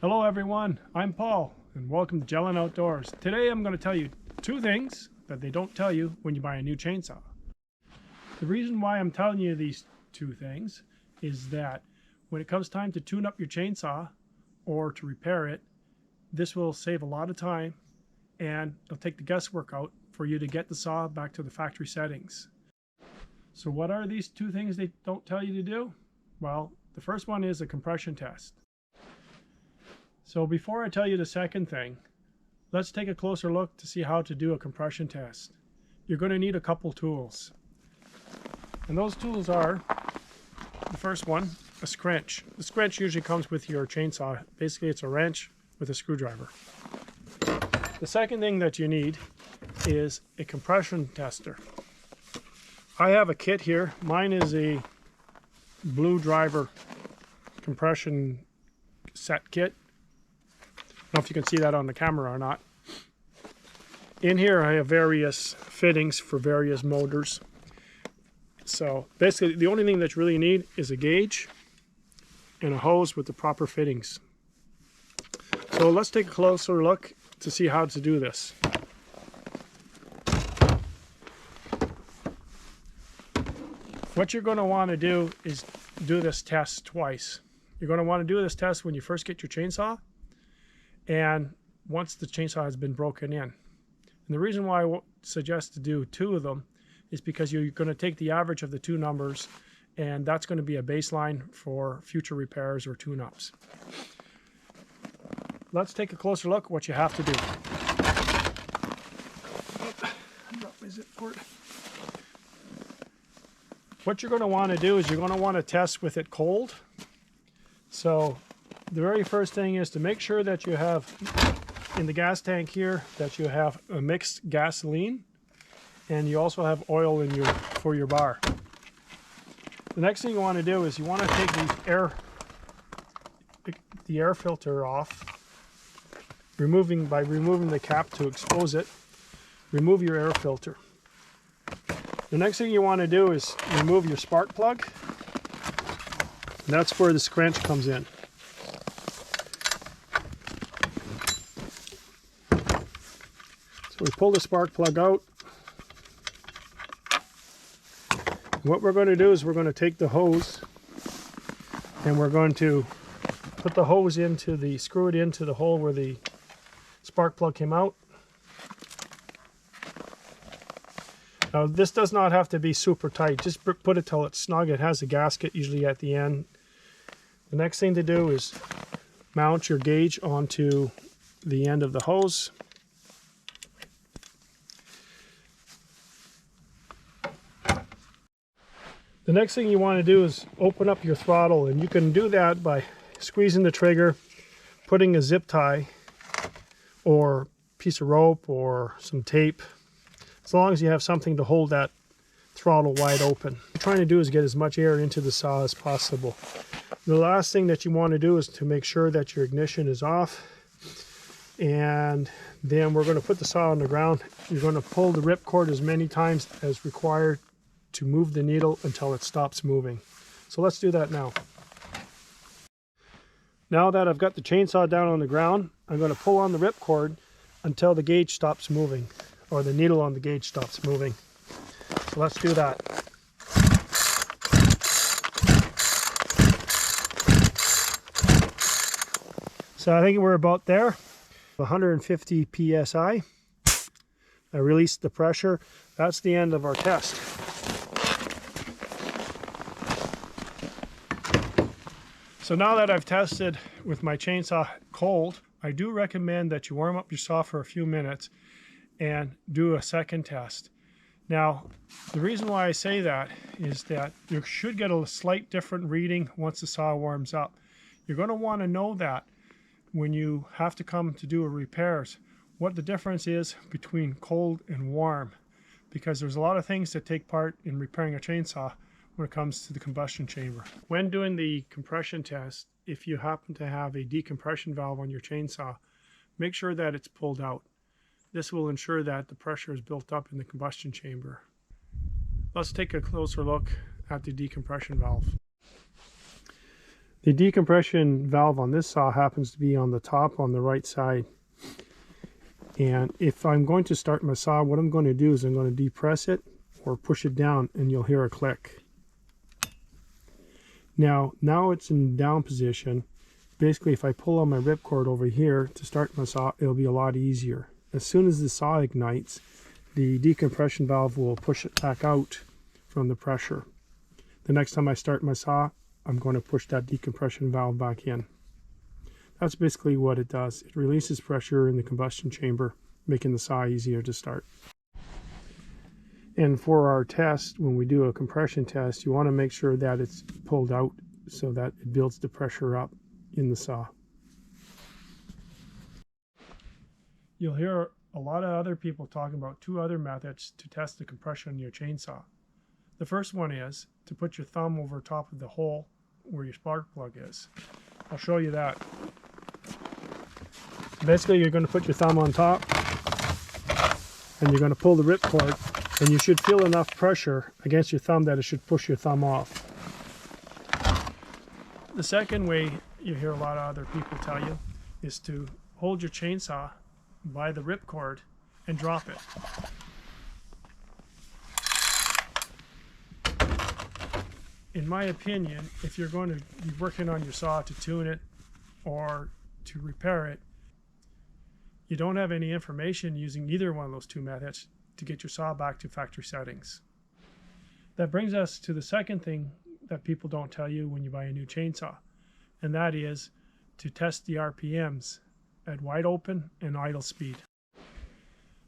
Hello everyone, I'm Paul and welcome to Gelling Outdoors. Today I'm going to tell you two things that they don't tell you when you buy a new chainsaw. The reason why I'm telling you these two things is that when it comes time to tune up your chainsaw or to repair it, this will save a lot of time and it'll take the guesswork out for you to get the saw back to the factory settings. So what are these two things they don't tell you to do? Well, the first one is a compression test. So before I tell you the second thing, let's take a closer look to see how to do a compression test. You're going to need a couple tools. And those tools are, the first one, a scrunch. The scrunch usually comes with your chainsaw. Basically it's a wrench with a screwdriver. The second thing that you need is a compression tester. I have a kit here. Mine is a blue driver compression set kit. I don't know if you can see that on the camera or not. In here I have various fittings for various motors. So basically the only thing that you really need is a gauge and a hose with the proper fittings. So let's take a closer look to see how to do this. What you're going to want to do is do this test twice. You're going to want to do this test when you first get your chainsaw and once the chainsaw has been broken in. And the reason why I suggest to do two of them is because you're going to take the average of the two numbers and that's going to be a baseline for future repairs or tune-ups. Let's take a closer look at what you have to do. What you're going to want to do is you're going to want to test with it cold. So the very first thing is to make sure that you have in the gas tank here that you have a mixed gasoline and you also have oil in for your bar. The next thing you want to do is you want to take the air filter off, by removing the cap to expose it. Remove your air filter. The next thing you want to do is remove your spark plug. And that's where the scrunch comes in. So we pull the spark plug out. What we're going to do is we're going to take the hose and we're going to put the hose screw it into the hole where the spark plug came out. Now this does not have to be super tight, just put it till it's snug. It has a gasket usually at the end. The next thing to do is mount your gauge onto the end of the hose. The next thing you want to do is open up your throttle, and you can do that by squeezing the trigger, putting a zip tie or piece of rope or some tape, as long as you have something to hold that throttle wide open. What you're trying to do is get as much air into the saw as possible. The last thing that you want to do is to make sure that your ignition is off, and then we're going to put the saw on the ground. You're going to pull the ripcord as many times as required to move the needle until it stops moving. So let's do that now. Now that I've got the chainsaw down on the ground, I'm going to pull on the ripcord until the gauge stops moving, or the needle on the gauge stops moving. So let's do that. So I think we're about there, 150 psi. I released the pressure. That's the end of our test. So now that I've tested with my chainsaw cold, I do recommend that you warm up your saw for a few minutes and do a second test. Now, the reason why I say that is that you should get a slight different reading once the saw warms up. You're going to want to know that when you have to come to do repairs, what the difference is between cold and warm, because there's a lot of things that take part in repairing a chainsaw when it comes to the combustion chamber. When doing the compression test, if you happen to have a decompression valve on your chainsaw, make sure that it's pulled out. This will ensure that the pressure is built up in the combustion chamber. Let's take a closer look at the decompression valve. The decompression valve on this saw happens to be on the top on the right side. And if I'm going to start my saw, what I'm going to do is I'm going to depress it or push it down, and you'll hear a click. Now it's in down position. Basically, if I pull on my ripcord over here to start my saw, it'll be a lot easier. As soon as the saw ignites, the decompression valve will push it back out from the pressure. The next time I start my saw, I'm going to push that decompression valve back in. That's basically what it does. It releases pressure in the combustion chamber, making the saw easier to start. And for our test, when we do a compression test, you want to make sure that it's pulled out so that it builds the pressure up in the saw. You'll hear a lot of other people talking about two other methods to test the compression in your chainsaw. The first one is to put your thumb over top of the hole where your spark plug is. I'll show you that. Basically, you're going to put your thumb on top and you're going to pull the ripcord, and you should feel enough pressure against your thumb that it should push your thumb off. The second way you hear a lot of other people tell you is to hold your chainsaw by the ripcord and drop it. In my opinion, if you're going to be working on your saw to tune it or to repair it, you don't have any information using either one of those two methods to get your saw back to factory settings. That brings us to the second thing that people don't tell you when you buy a new chainsaw, and that is to test the RPMs at wide open and idle speed.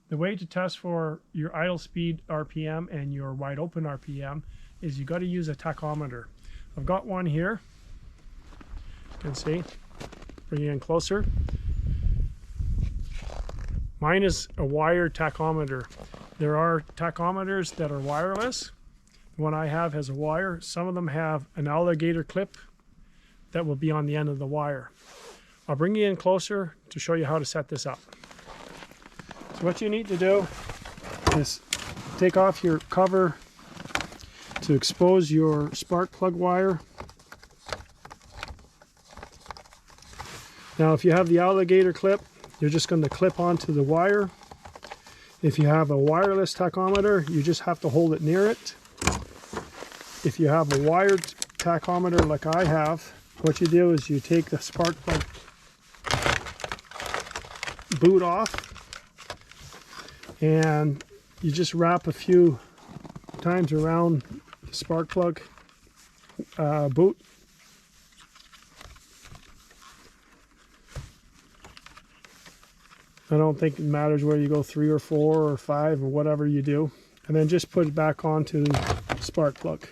The way to test for your idle speed RPM and your wide open RPM is you got to use a tachometer. I've got one here. You can see. Bring it in closer. Mine is a wired tachometer. There are tachometers that are wireless. The one I have has a wire. Some of them have an alligator clip that will be on the end of the wire. I'll bring you in closer to show you how to set this up. So what you need to do is take off your cover to expose your spark plug wire. Now if you have the alligator clip, you're just going to clip onto the wire. If you have a wireless tachometer, you just have to hold it near it. If you have a wired tachometer like I have, what you do is you take the spark plug boot off and you just wrap a few times around the spark plug boot. I don't think it matters whether you go 3 or 4 or 5 or whatever you do. And then just put it back onto the spark plug.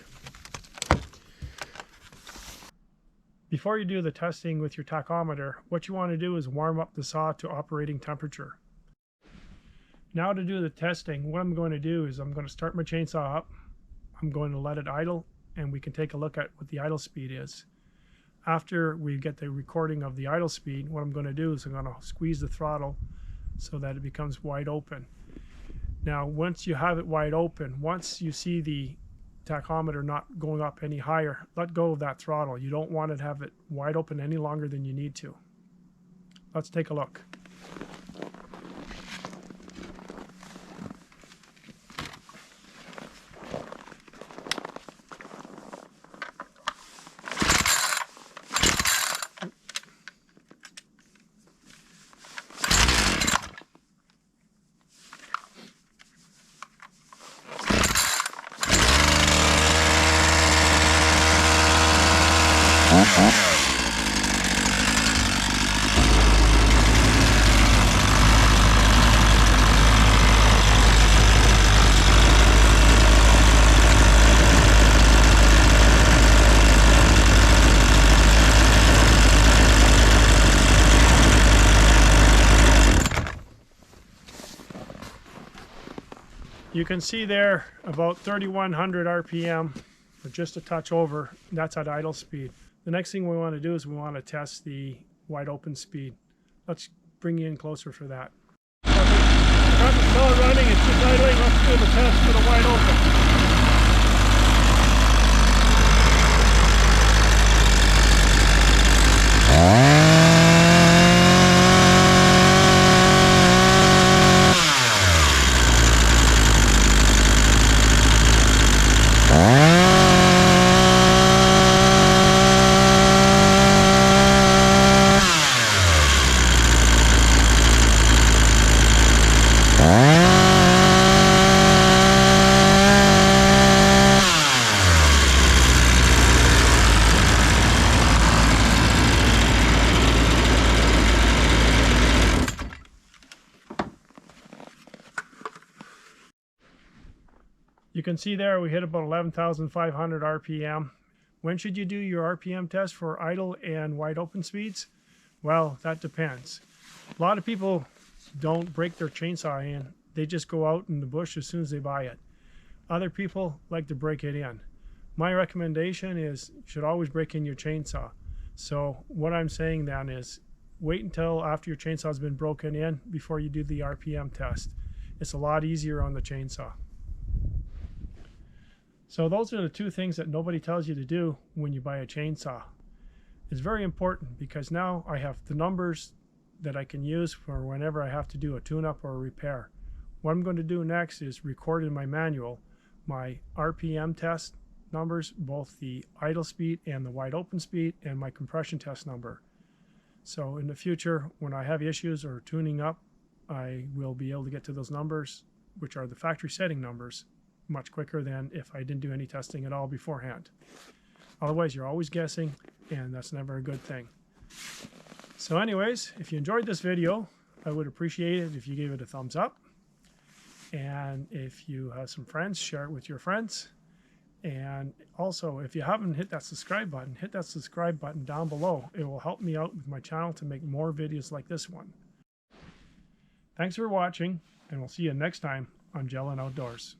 Before you do the testing with your tachometer, what you want to do is warm up the saw to operating temperature. Now to do the testing, what I'm going to do is I'm going to start my chainsaw up. I'm going to let it idle, and we can take a look at what the idle speed is. After we get the recording of the idle speed, what I'm going to do is I'm going to squeeze the throttle so that it becomes wide open. Now once you have it wide open, once you see the tachometer not going up any higher, let go of that throttle. You don't want to have it wide open any longer than you need to. Let's take a look. You can see there about 3100 RPM, or just a touch over. That's at idle speed. The next thing we want to do is we want to test the wide open speed. Let's bring you in closer for that. Got the saw running, it's just idling. Let's do the test for the wide open. You can see there we hit about 11,500 RPM. When should you do your RPM test for idle and wide open speeds? Well, that depends. A lot of people don't break their chainsaw in. They just go out in the bush as soon as they buy it. Other people like to break it in. My recommendation is you should always break in your chainsaw. So what I'm saying then is wait until after your chainsaw has been broken in before you do the RPM test. It's a lot easier on the chainsaw. So those are the two things that nobody tells you to do when you buy a chainsaw. It's very important because now I have the numbers that I can use for whenever I have to do a tune-up or a repair. What I'm going to do next is record in my manual my RPM test numbers, both the idle speed and the wide open speed, and my compression test number. So in the future, when I have issues or tuning up, I will be able to get to those numbers, which are the factory setting numbers, much quicker than if I didn't do any testing at all beforehand. Otherwise, you're always guessing, and that's never a good thing. So anyways, if you enjoyed this video, I would appreciate it if you gave it a thumbs up. And if you have some friends, share it with your friends. And also, if you haven't hit that subscribe button, hit that subscribe button down below. It will help me out with my channel to make more videos like this one. Thanks for watching, and we'll see you next time on Gellin' Outdoors.